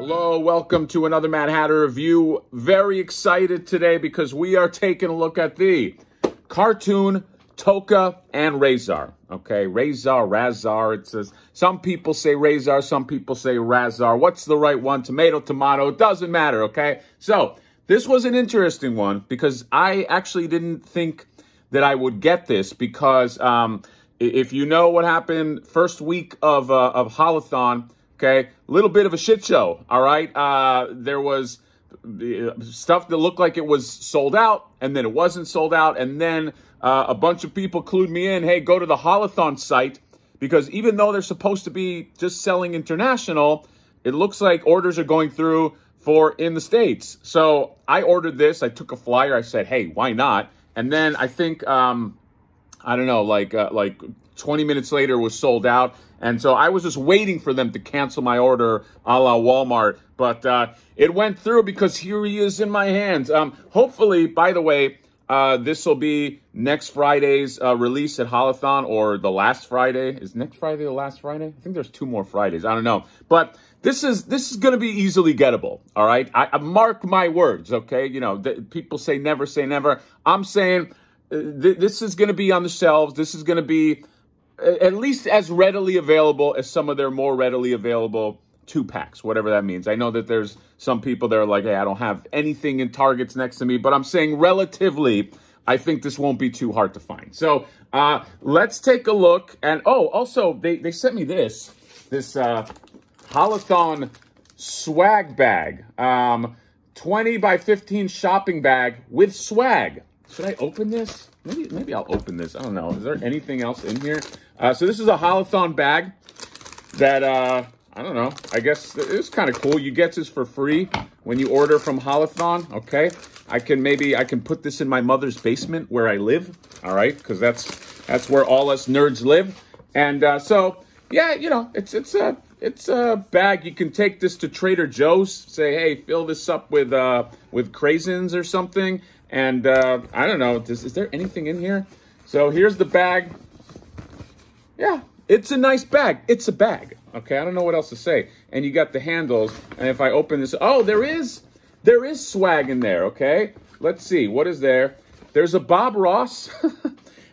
Hello, welcome to another Mad Hatter review. Very excited today because we are taking a look at the cartoon TOKKA and RAHZAR. Okay, RAHZAR. It says some people say RAHZAR, some people say RAHZAR. What's the right one? Tomato, tomato. It doesn't matter. Okay, so this was an interesting one because I actually didn't think that I would get this because if you know what happened first week of Holathon. Okay, a little bit of a shit show, all right? There was stuff that looked like it was sold out, and then it wasn't sold out, and then a bunch of people clued me in, hey, go to the Holathon site, because even though they're supposed to be just selling international, it looks like orders are going through for in the States. So I ordered this, I took a flyer, I said, hey, why not? And then I think, I don't know, like 20 minutes later was sold out. And so I was just waiting for them to cancel my order a la Walmart. But it went through because here he is in my hands. Hopefully, by the way, this will be next Friday's release at Holathon, or the last Friday. Is next Friday the last Friday? I think there's 2 more Fridays. I don't know. But this is going to be easily gettable, all right? I mark my words, okay? You know, people say never. I'm saying this is going to be on the shelves. This is going to be at least as readily available as some of their more readily available 2-packs, whatever that means. I know that there's some people that are like, hey, I don't have anything in Targets next to me, but I'm saying relatively, I think this won't be too hard to find. So let's take a look. And oh, also, they sent me this Holathon swag bag, 20 by 15 shopping bag with swag. Should I open this? Maybe I'll open this. I don't know. Is there anything else in here? So this is a Holathon bag that, I don't know. I guess it's kind of cool. You get this for free when you order from Holathon, okay? I can put this in my mother's basement where I live, all right? Because that's where all us nerds live. And so, yeah, you know, it's a bag. You can take this to Trader Joe's. Say, hey, fill this up with craisins or something. And I don't know, is there anything in here? So here's the bag. Yeah, it's a nice bag. It's a bag. Okay, I don't know what else to say. And you got the handles. And if I open this, oh, there is swag in there, okay? Let's see, what is there? There's a Bob Ross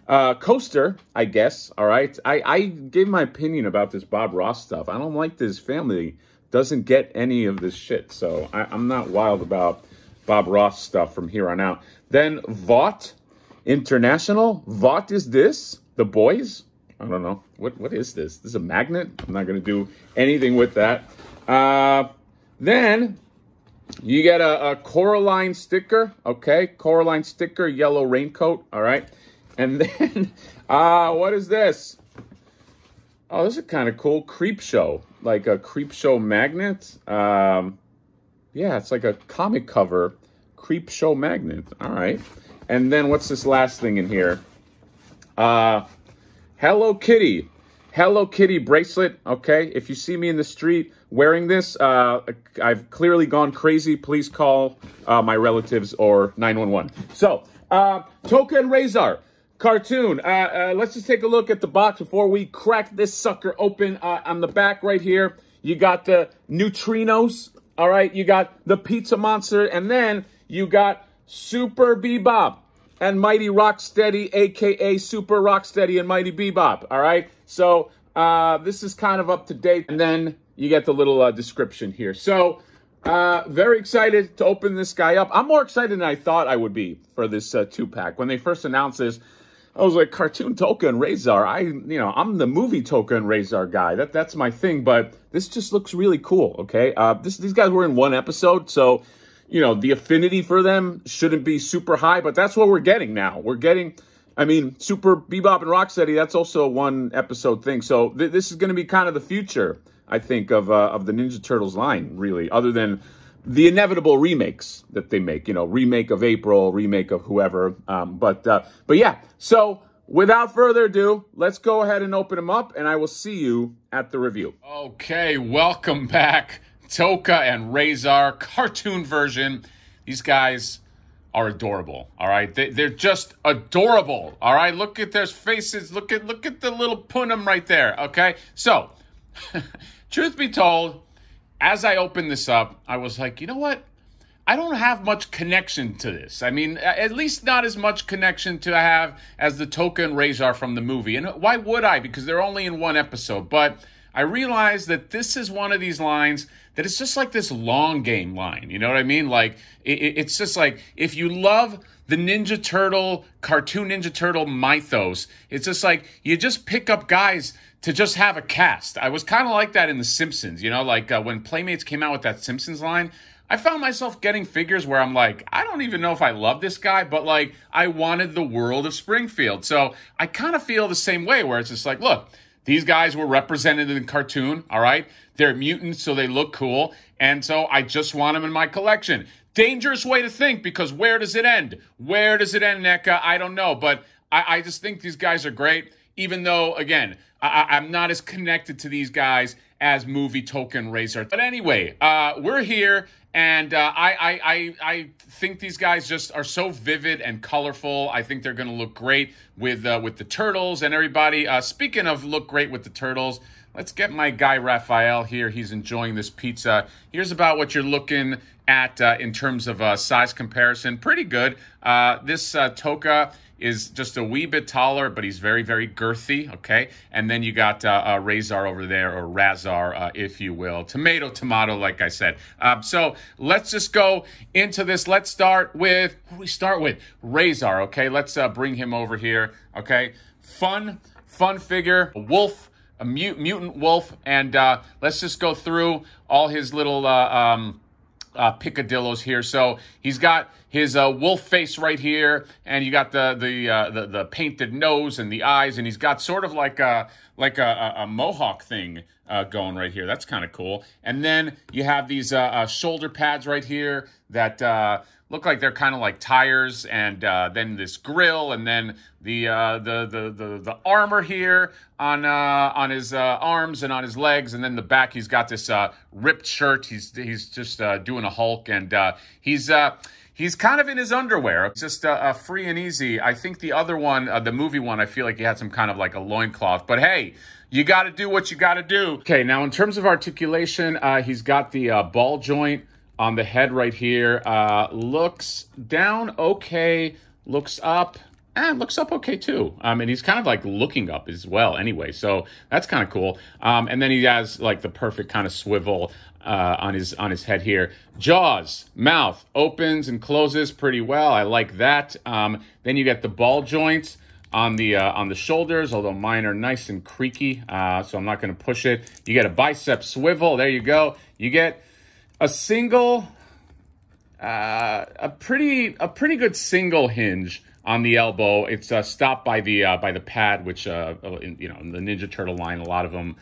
coaster, I guess, all right? I gave my opinion about this Bob Ross stuff. I don't like this family. Doesn't get any of this shit. So I'm not wild about Bob Ross stuff from here on out. Then Vought International. Vought is this? The boys? I don't know. What is this? This is a magnet? I'm not going to do anything with that. Then you get a Coraline sticker. Okay, Coraline sticker, yellow raincoat. All right. And then, what is this? Oh, this is kind of cool. Creep Show. Like a Creep Show magnet. Yeah, it's like a comic cover Creep Show magnet. All right. And then what's this last thing in here? Hello Kitty. Hello Kitty bracelet. Okay. If you see me in the street wearing this, I've clearly gone crazy. Please call my relatives or 911. So, TOKKA and RAHZAR cartoon. Let's just take a look at the box before we crack this sucker open. On the back right here, you got the neutrinos. All right, you got the Pizza Monster, and then you got Super Bebop and Mighty Rocksteady, a.k.a. Super Rocksteady and Mighty Bebop, all right? So this is kind of up to date, and then you get the little description here. So very excited to open this guy up. I'm more excited than I thought I would be for this 2-pack. When they first announced this, I was like, cartoon TOKKA and RAHZAR. I'm the movie TOKKA and RAHZAR guy. That's my thing, but this just looks really cool, okay? These guys were in 1 episode, so, you know, the affinity for them shouldn't be super high, but that's what we're getting now. We're getting, I mean, Super Bebop and Rocksteady, that's also a 1 episode thing. So this is going to be kind of the future, I think, of the Ninja Turtles line, really, other than the inevitable remakes that they make, you know, remake of April, remake of whoever. But yeah, so without further ado, let's go ahead and open them up, and I will see you at the review. Okay, welcome back. TOKKA and RAHZAR cartoon version. These guys are adorable, all right? They're just adorable, all right? Look at their faces. Look at the little punum right there, okay? So, truth be told, as I opened this up, I was like, you know what? I don't have much connection to this. I mean, at least not as much connection to have as the TOKKA and RAHZAR from the movie. And why would I? Because they're only in one episode. But I realized that this is one of these lines that it's just like this long game line. You know what I mean? Like, it's just like, if you love the Ninja Turtle, cartoon Ninja Turtle mythos, it's just like, you just pick up guys to just have a cast. I was kind of like that in The Simpsons, you know, like when Playmates came out with that Simpsons line, I found myself getting figures where I'm like, I don't even know if I love this guy, but like, I wanted the world of Springfield. So I kind of feel the same way, where it's just like, look, these guys were represented in the cartoon, all right? They're mutants, so they look cool, and so I just want them in my collection. Dangerous way to think, because where does it end? Where does it end, NECA? I don't know, but I just think these guys are great, even though, again, I'm not as connected to these guys as movie TOKKA and RAHZAR. But anyway, we're here, and I think these guys just are so vivid and colorful. I think they're going to look great with the turtles and everybody. Speaking of look great with the turtles, let's get my guy Raphael here. He's enjoying this pizza. Here's about what you're looking at in terms of size comparison. Pretty good. This TOKKA is just a wee bit taller, but he's very, very girthy, okay? And then you got RAHZAR over there, or RAHZAR, if you will. Tomato, tomato, like I said. So let's just go into this. Let's start with, what do we start with? RAHZAR, okay? Let's bring him over here, okay? Fun figure, a wolf, a mutant wolf, and let's just go through all his little picadillos here. So he's got his wolf face right here, and you got the painted nose and the eyes, and he's got sort of like a mohawk thing going right here. That's kind of cool. And then you have these shoulder pads right here that look like they're kind of like tires, and then this grill, and then the armor here on his arms and on his legs, and then the back he's got this ripped shirt. He's just doing a Hulk, and he's kind of in his underwear, just free and easy. I think the other one, the movie one, I feel like he had some kind of like a loincloth, but hey, you got to do what you got to do. Okay, now in terms of articulation, he's got the ball joint on the head right here. Looks down okay, looks up, and looks up okay too. And he's kind of like looking up as well anyway, so that's kind of cool. And then he has like the perfect kind of swivel on his head here. Jaws, mouth, opens and closes pretty well. I like that. Then you get the ball joints on the shoulders, although mine are nice and creaky, so I'm not going to push it. You get a bicep swivel. There you go. You get a single, a pretty good single hinge on the elbow. It's stopped by the pad, which you know, in the Ninja Turtle line, a lot of them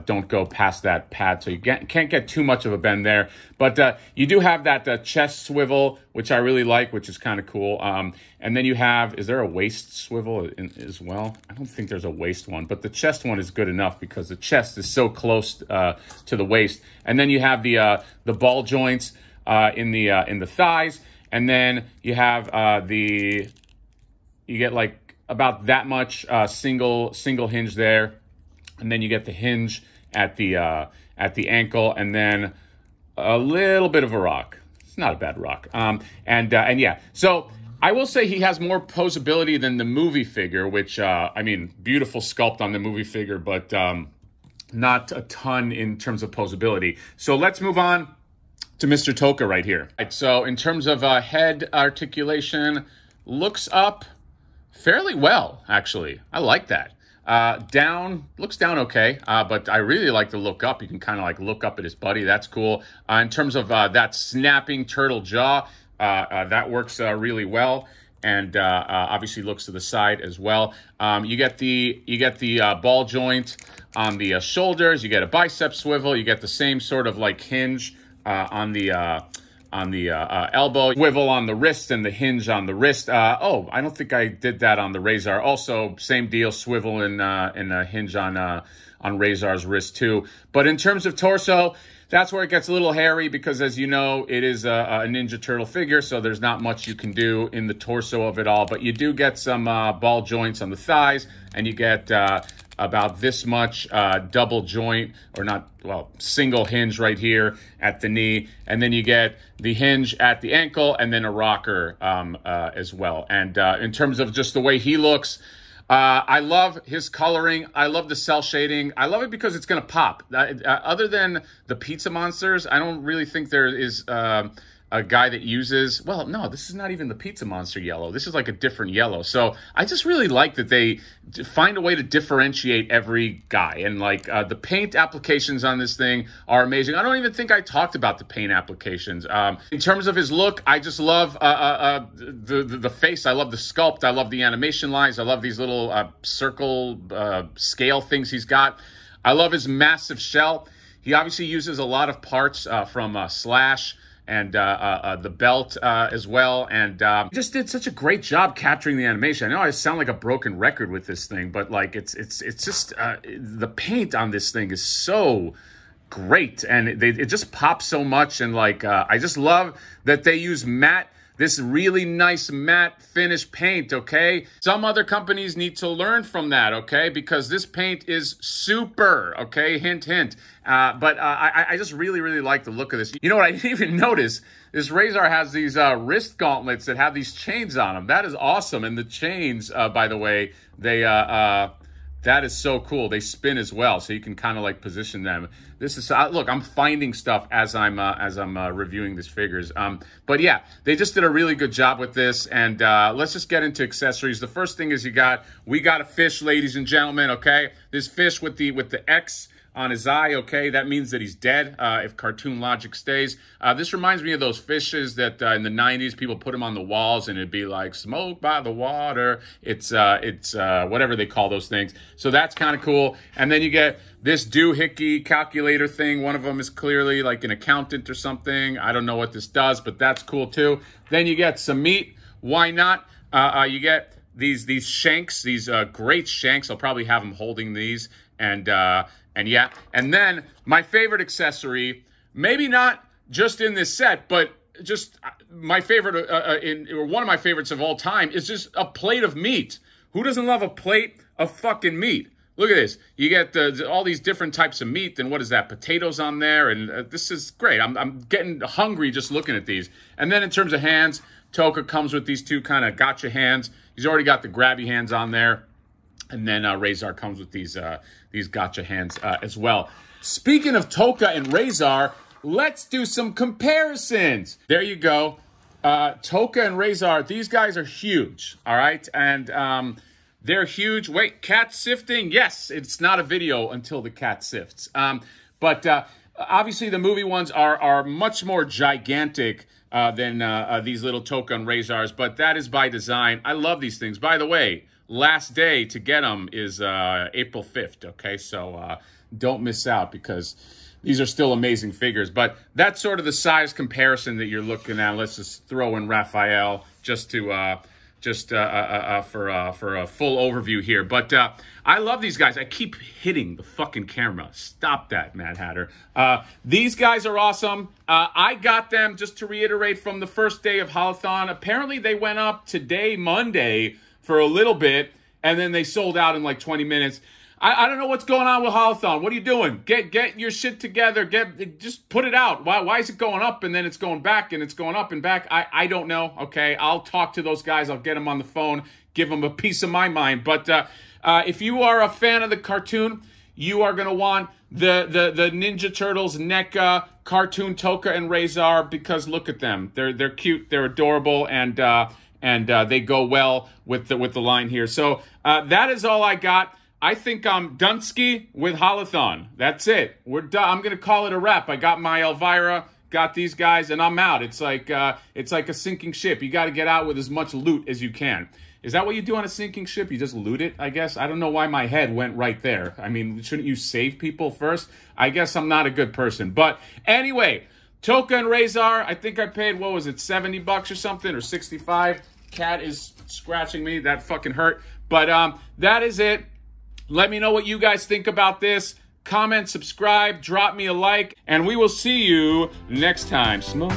don't go past that pad, so you can't get too much of a bend there. But you do have that chest swivel, which I really like, which is kind of cool. And then you have, is there a waist swivel as well? I don't think there's a waist one, but the chest one is good enough because the chest is so close to the waist. And then you have the ball joints in the thighs, and then you have you get like about that much single hinge there. And then you get the hinge at the ankle, and then a little bit of a rock. It's not a bad rock. And yeah, so I will say he has more posability than the movie figure, which I mean, beautiful sculpt on the movie figure, but not a ton in terms of posability. So let's move on to Mr. TOKKA right here. Right, so in terms of head articulation, looks up fairly well, actually. I like that. Looks down okay, but I really like the look up. You can kind of like look up at his buddy. That's cool. In terms of that snapping turtle jaw, that works really well, and obviously looks to the side as well. You get the ball joint on the shoulders. You get a bicep swivel. You get the same sort of like hinge on the elbow, swivel on the wrist, and the hinge on the wrist. Oh, I don't think I did that on the RAHZAR. Also, same deal, swivel and a hinge on RAHZAR's wrist too. But in terms of torso, that's where it gets a little hairy because, as you know, it is a Ninja Turtle figure, so there's not much you can do in the torso of it all. But you do get some ball joints on the thighs, and you get about this much double joint, or not, well, single hinge right here at the knee. And then you get the hinge at the ankle and then a rocker as well. And in terms of just the way he looks, I love his coloring. I love the cell shading. I love it because it's going to pop. Other than the Pizza Monsters, I don't really think there is a guy that uses, well, no, this is not even the Pizza Monster yellow. This is like a different yellow. So I just really like that they find a way to differentiate every guy. And like the paint applications on this thing are amazing. I don't even think I talked about the paint applications. In terms of his look, I just love the face. I love the sculpt. I love the animation lines. I love these little circle scale things he's got. I love his massive shell. He obviously uses a lot of parts from Slash and the belt as well, and just did such a great job capturing the animation. I know I sound like a broken record with this thing, but like it's just the paint on this thing is so great, and it just pops so much, and like I just love that they use matte. This really nice matte finish paint, okay? Some other companies need to learn from that, okay? Because this paint is super, okay? Hint, hint. But I just really, really like the look of this. You know what? I didn't even notice. This RAHZAR has these wrist gauntlets that have these chains on them. That is awesome. And the chains, by the way, they... that is so cool. They spin as well, so you can kind of like position them. This is look. I'm finding stuff as I'm reviewing these figures. But yeah, they just did a really good job with this. And let's just get into accessories. The first thing is we got a fish, ladies and gentlemen. Okay, this fish with the X on his eye, okay? That means that he's dead if cartoon logic stays. This reminds me of those fishes that in the 90s, people put them on the walls and it'd be like, smoke by the water. It's whatever they call those things. So that's kind of cool. And then you get this doohickey calculator thing. One of them is clearly like an accountant or something. I don't know what this does, but that's cool too. Then you get some meat. Why not? You get these shanks, these great shanks. I'll probably have them holding these. And yeah, and then my favorite accessory, maybe not just in this set, but just my favorite, or one of my favorites of all time, is just a plate of meat. Who doesn't love a plate of fucking meat? Look at this. You get all these different types of meat, and what is that? Potatoes on there, and this is great. I'm getting hungry just looking at these. And then in terms of hands, TOKKA comes with these two kind of gotcha hands. He's already got the grabby hands on there. And then RAHZAR comes with these gotcha hands as well. Speaking of TOKKA and RAHZAR, let's do some comparisons. There you go. TOKKA and RAHZAR, these guys are huge, all right? And they're huge. Wait, cat sifting? Yes, it's not a video until the cat sifts. But obviously the movie ones are much more gigantic than these little TOKKA and RAHZARs, but that is by design. I love these things. By the way, last day to get them is April 5th, okay? So don't miss out because these are still amazing figures. But that's sort of the size comparison that you're looking at. Let's just throw in Raphael just to for a full overview here. But I love these guys. I keep hitting the fucking camera. Stop that, Mad Hatter. These guys are awesome. I got them, just to reiterate, from the first day of Holothon. Apparently they went up today, Monday, for a little bit, and then they sold out in like 20 minutes. I don't know what's going on with Holothon. What are you doing? Get your shit together. Just put it out. Why is it going up and then it's going back and it's going up and back? I don't know. Okay, I'll talk to those guys. I'll get them on the phone, give them a piece of my mind. But if you are a fan of the cartoon, you are going to want the Ninja Turtles NECA cartoon TOKKA and RAHZAR, because look at them. They're cute. They're adorable, and they go well with the line here. So that is all I got. I think I'm Dunsky with Holothon. That's it. We're done. I'm gonna call it a wrap. I got my Elvira, got these guys, and I'm out. It's like a sinking ship. You got to get out with as much loot as you can. Is that what you do on a sinking ship? You just loot it, I guess? I don't know why my head went right there. I mean, shouldn't you save people first? I guess I'm not a good person. But anyway, TOKKA and RAHZAR, I think I paid, what was it, 70 bucks or something, or 65? Cat is scratching me. That fucking hurt. But that is it. Let me know what you guys think about this. Comment, subscribe, drop me a like, and we will see you next time. Smoke